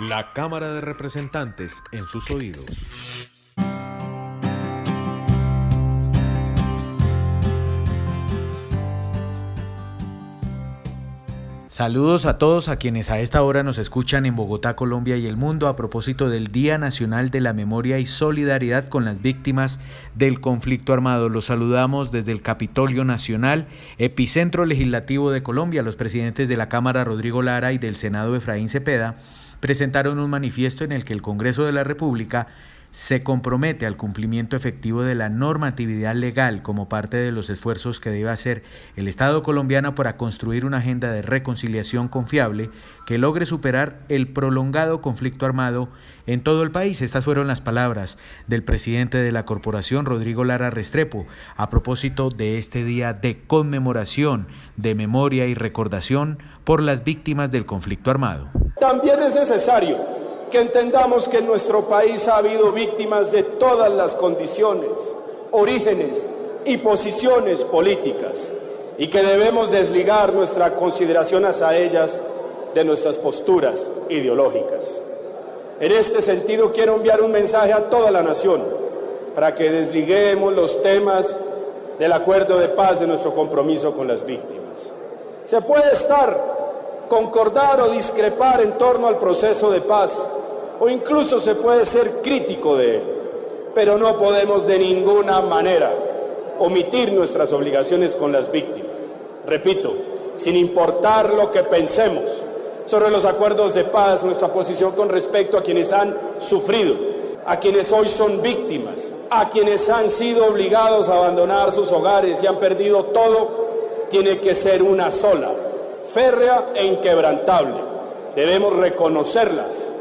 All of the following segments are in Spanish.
La Cámara de Representantes en sus oídos. Saludos a todos a quienes a esta hora nos escuchan en Bogotá, Colombia y el mundo a propósito del Día Nacional de la Memoria y Solidaridad con las víctimas del conflicto armado. Los saludamos desde el Capitolio Nacional, epicentro legislativo de Colombia. Los presidentes de la Cámara, Rodrigo Lara, y del Senado, Efraín Cepeda, presentaron un manifiesto en el que el Congreso de la República se compromete al cumplimiento efectivo de la normatividad legal como parte de los esfuerzos que debe hacer el Estado colombiano para construir una agenda de reconciliación confiable que logre superar el prolongado conflicto armado en todo el país. Estas fueron las palabras del presidente de la corporación, Rodrigo Lara Restrepo, a propósito de este día de conmemoración, de memoria y recordación por las víctimas del conflicto armado. También es necesario que entendamos que en nuestro país ha habido víctimas de todas las condiciones, orígenes y posiciones políticas, y que debemos desligar nuestra consideración hacia ellas de nuestras posturas ideológicas. En este sentido, quiero enviar un mensaje a toda la nación para que desliguemos los temas del acuerdo de paz de nuestro compromiso con las víctimas. Se puede concordar o discrepar en torno al proceso de paz, o incluso se puede ser crítico de él, pero no podemos de ninguna manera omitir nuestras obligaciones con las víctimas. Repito, sin importar lo que pensemos sobre los acuerdos de paz, nuestra posición con respecto a quienes han sufrido, a quienes hoy son víctimas, a quienes han sido obligados a abandonar sus hogares y han perdido todo, tiene que ser una sola, férrea e inquebrantable. Debemos reconocerlas,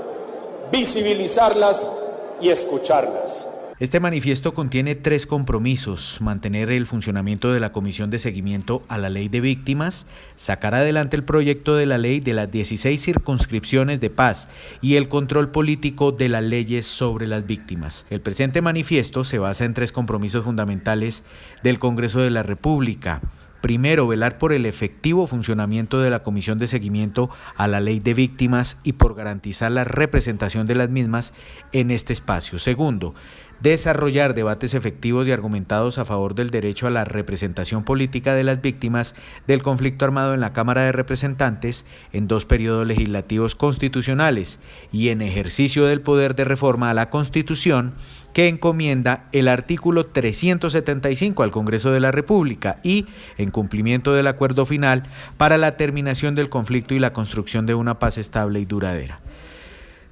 visibilizarlas y escucharlas. Este manifiesto contiene 3 compromisos: mantener el funcionamiento de la Comisión de Seguimiento a la Ley de Víctimas, sacar adelante el proyecto de la ley de las 16 circunscripciones de paz y el control político de las leyes sobre las víctimas. El presente manifiesto se basa en 3 compromisos fundamentales del Congreso de la República. Primero, velar por el efectivo funcionamiento de la Comisión de Seguimiento a la Ley de Víctimas y por garantizar la representación de las mismas en este espacio. Segundo, desarrollar debates efectivos y argumentados a favor del derecho a la representación política de las víctimas del conflicto armado en la Cámara de Representantes en 2 periodos legislativos constitucionales y en ejercicio del poder de reforma a la Constitución que encomienda el artículo 375 al Congreso de la República y en cumplimiento del acuerdo final para la terminación del conflicto y la construcción de una paz estable y duradera.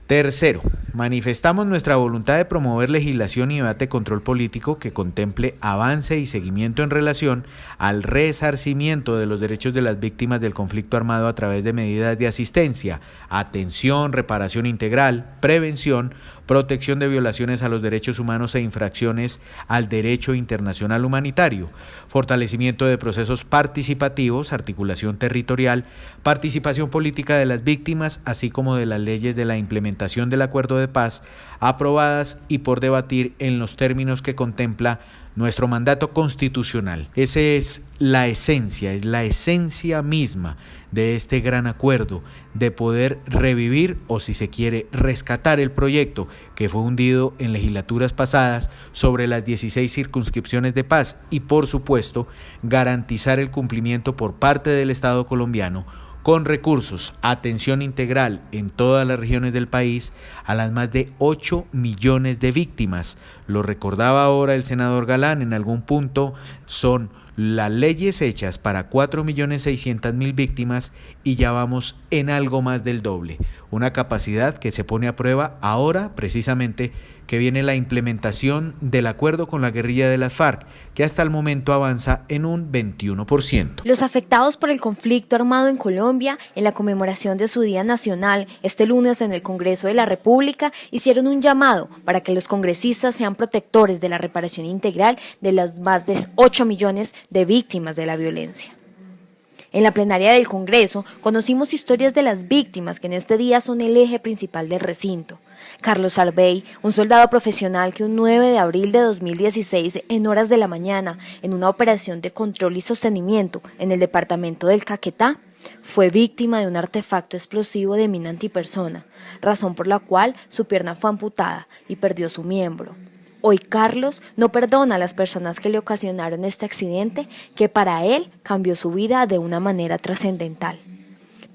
Tercero, manifestamos nuestra voluntad de promover legislación y debate de control político que contemple avance y seguimiento en relación al resarcimiento de los derechos de las víctimas del conflicto armado a través de medidas de asistencia, atención, reparación integral, prevención, protección de violaciones a los derechos humanos e infracciones al derecho internacional humanitario, fortalecimiento de procesos participativos, articulación territorial, participación política de las víctimas, así como de las leyes de la implementación del acuerdo de paz aprobadas y por debatir en los términos que contempla nuestro mandato constitucional. Esa es la esencia misma de este gran acuerdo, de poder revivir o, si se quiere, rescatar el proyecto que fue hundido en legislaturas pasadas sobre las 16 circunscripciones de paz y, por supuesto, garantizar el cumplimiento por parte del Estado colombiano con recursos, atención integral en todas las regiones del país a las más de 8 millones de víctimas. Lo recordaba ahora el senador Galán, en algún punto son las leyes hechas para 4.600.000 víctimas y ya vamos en algo más del doble. Una capacidad que se pone a prueba ahora precisamente que viene la implementación del acuerdo con la guerrilla de las FARC, que hasta el momento avanza en un 21%. Los afectados por el conflicto armado en Colombia, en la conmemoración de su Día Nacional, este lunes en el Congreso de la República, hicieron un llamado para que los congresistas sean protectores de la reparación integral de los más de 8 millones de víctimas de la violencia. En la plenaria del Congreso conocimos historias de las víctimas que en este día son el eje principal del recinto. Carlos Arbey, un soldado profesional que un 9 de abril de 2016, en horas de la mañana, en una operación de control y sostenimiento en el departamento del Caquetá, Fue víctima de un artefacto explosivo de mina antipersona, razón por la cual su pierna fue amputada y perdió su miembro. Hoy Carlos no perdona a las personas que le ocasionaron este accidente que para él cambió su vida de una manera trascendental.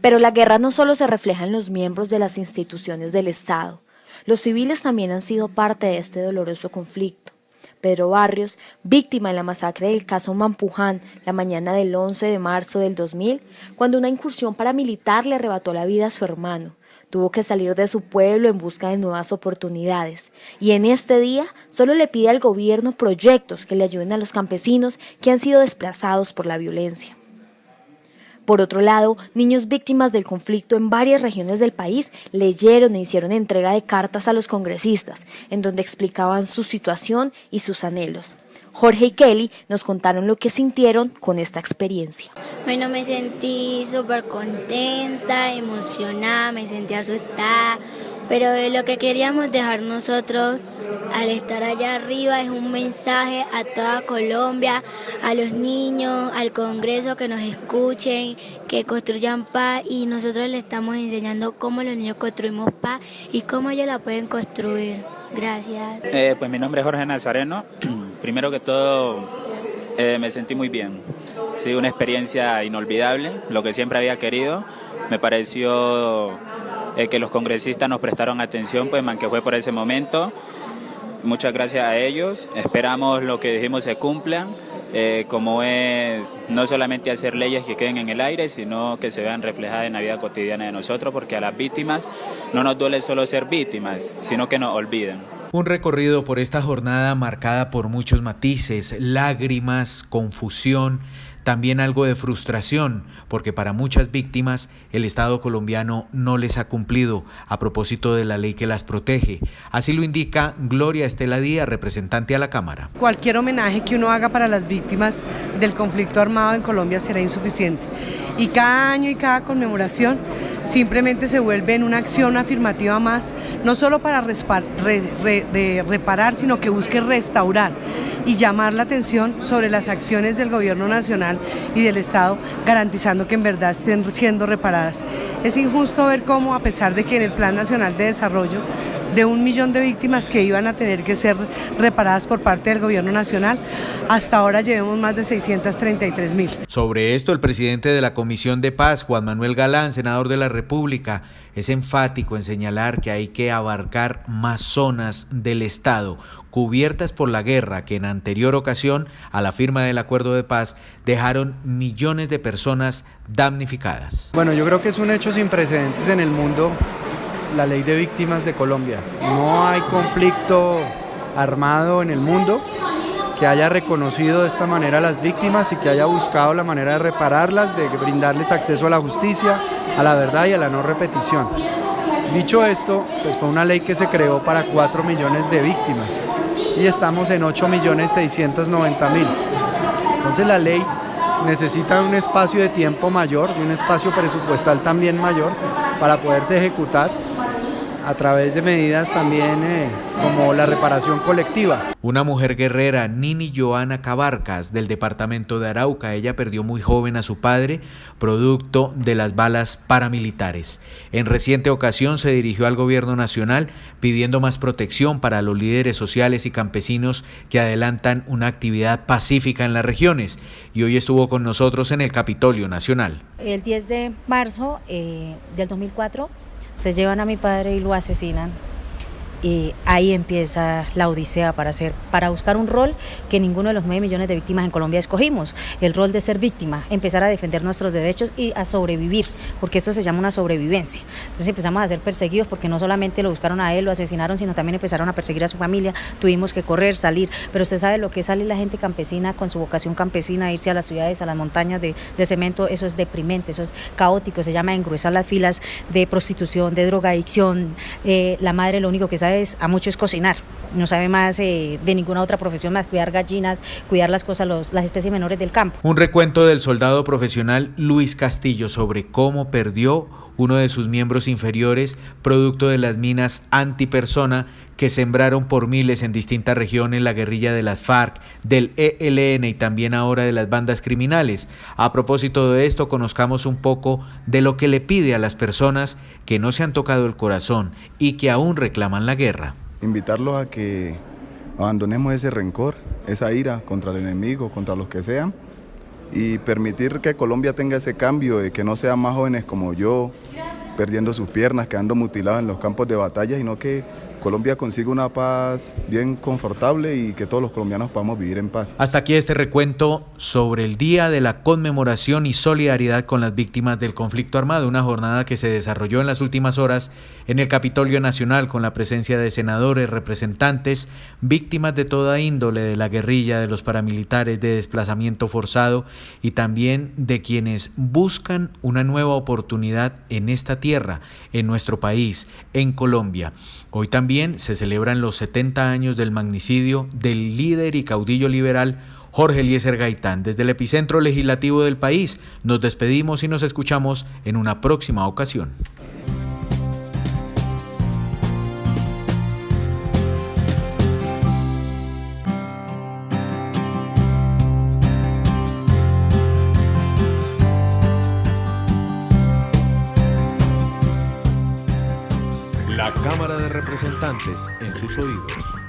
Pero la guerra no solo se refleja en los miembros de las instituciones del Estado. Los civiles también han sido parte de este doloroso conflicto. Pedro Barrios, víctima de la masacre del caso Mampuján la mañana del 11 de marzo del 2000, cuando una incursión paramilitar le arrebató la vida a su hermano. Tuvo que salir de su pueblo en busca de nuevas oportunidades y en este día solo le pide al gobierno proyectos que le ayuden a los campesinos que han sido desplazados por la violencia. Por otro lado, niños víctimas del conflicto en varias regiones del país leyeron e hicieron entrega de cartas a los congresistas, en donde explicaban su situación y sus anhelos. Jorge y Kelly nos contaron lo que sintieron con esta experiencia. Bueno, me sentí súper contenta, emocionada, me sentí asustada, pero lo que queríamos dejar nosotros al estar allá arriba es un mensaje a toda Colombia, a los niños, al Congreso, que nos escuchen, que construyan paz, y nosotros les estamos enseñando cómo los niños construimos paz y cómo ellos la pueden construir. Gracias. Pues mi nombre es Jorge Nazareno. Primero que todo, me sentí muy bien. Sí, una experiencia inolvidable, lo que siempre había querido. Me pareció que los congresistas nos prestaron atención, pues que fue por ese momento. Muchas gracias a ellos. Esperamos lo que dijimos se cumpla, como es no solamente hacer leyes que queden en el aire, sino que se vean reflejadas en la vida cotidiana de nosotros, porque a las víctimas no nos duele solo ser víctimas, sino que nos olviden. Un recorrido por esta jornada marcada por muchos matices, lágrimas, confusión, también algo de frustración, porque para muchas víctimas el Estado colombiano no les ha cumplido a propósito de la ley que las protege. Así lo indica Gloria Estela Díaz, representante a la Cámara. Cualquier homenaje que uno haga para las víctimas del conflicto armado en Colombia será insuficiente. Y cada año y cada conmemoración simplemente se vuelve en una acción afirmativa más, no solo para reparar, sino que busque restaurar y llamar la atención sobre las acciones del gobierno nacional y del Estado, garantizando que en verdad estén siendo reparadas. Es injusto ver cómo, a pesar de que en el Plan Nacional de Desarrollo, de 1 millón de víctimas que iban a tener que ser reparadas por parte del gobierno nacional, hasta ahora llevemos más de 633.000. Sobre esto, el presidente de la Comisión de Paz, Juan Manuel Galán, senador de la República, es enfático en señalar que hay que abarcar más zonas del Estado cubiertas por la guerra que en anterior ocasión, a la firma del acuerdo de paz, dejaron millones de personas damnificadas. Bueno, yo creo que es un hecho sin precedentes en el mundo, la ley de víctimas de Colombia. No hay conflicto armado en el mundo que haya reconocido de esta manera a las víctimas y que haya buscado la manera de repararlas, de brindarles acceso a la justicia, a la verdad y a la no repetición. Dicho esto, pues fue una ley que se creó para 4 millones de víctimas y estamos en 8.690.000. Entonces la ley necesita un espacio de tiempo mayor, un espacio presupuestal también mayor para poderse ejecutar a través de medidas también como la reparación colectiva. Una mujer guerrera, Nini Joana Cabarcas, del departamento de Arauca, ella perdió muy joven a su padre, producto de las balas paramilitares. En reciente ocasión se dirigió al gobierno nacional pidiendo más protección para los líderes sociales y campesinos que adelantan una actividad pacífica en las regiones, y hoy estuvo con nosotros en el Capitolio Nacional. El 10 de marzo del 2004 se llevan a mi padre y lo asesinan. Y ahí empieza la odisea para buscar un rol que ninguno de los 9 millones de víctimas en Colombia escogimos, el rol de ser víctima, empezar a defender nuestros derechos y a sobrevivir, porque esto se llama una sobrevivencia. Entonces empezamos a ser perseguidos porque no solamente lo buscaron a él, lo asesinaron, sino también empezaron a perseguir a su familia, tuvimos que correr, salir, pero usted sabe lo que es salir la gente campesina con su vocación campesina, irse a las ciudades, a las montañas de cemento, eso es deprimente, eso es caótico, se llama engruesar las filas de prostitución, de drogadicción. La madre lo único que sabe a mucho es cocinar, no sabe más de ninguna otra profesión más cuidar gallinas, cuidar las cosas, las especies menores del campo. Un recuento del soldado profesional Luis Castillo sobre cómo perdió uno de sus miembros inferiores producto de las minas antipersona que sembraron por miles en distintas regiones la guerrilla de las FARC, del ELN y también ahora de las bandas criminales. A propósito de esto, conozcamos un poco de lo que le pide a las personas que no se han tocado el corazón y que aún reclaman la guerra. Invitarlos a que abandonemos ese rencor, esa ira contra el enemigo, contra los que sean, y permitir que Colombia tenga ese cambio de que no sean más jóvenes como yo, perdiendo sus piernas, quedando mutilados en los campos de batalla, sino que Colombia consiga una paz bien confortable y que todos los colombianos podamos vivir en paz. Hasta aquí este recuento sobre el Día de la Conmemoración y Solidaridad con las Víctimas del Conflicto Armado, una jornada que se desarrolló en las últimas horas en el Capitolio Nacional con la presencia de senadores, representantes, víctimas de toda índole de la guerrilla, de los paramilitares, de desplazamiento forzado y también de quienes buscan una nueva oportunidad en esta tierra, en nuestro país, en Colombia. Hoy también se celebran los 70 años del magnicidio del líder y caudillo liberal Jorge Eliezer Gaitán. Desde el epicentro legislativo del país nos despedimos y nos escuchamos en una próxima ocasión. La Cámara de Representantes en sus oídos.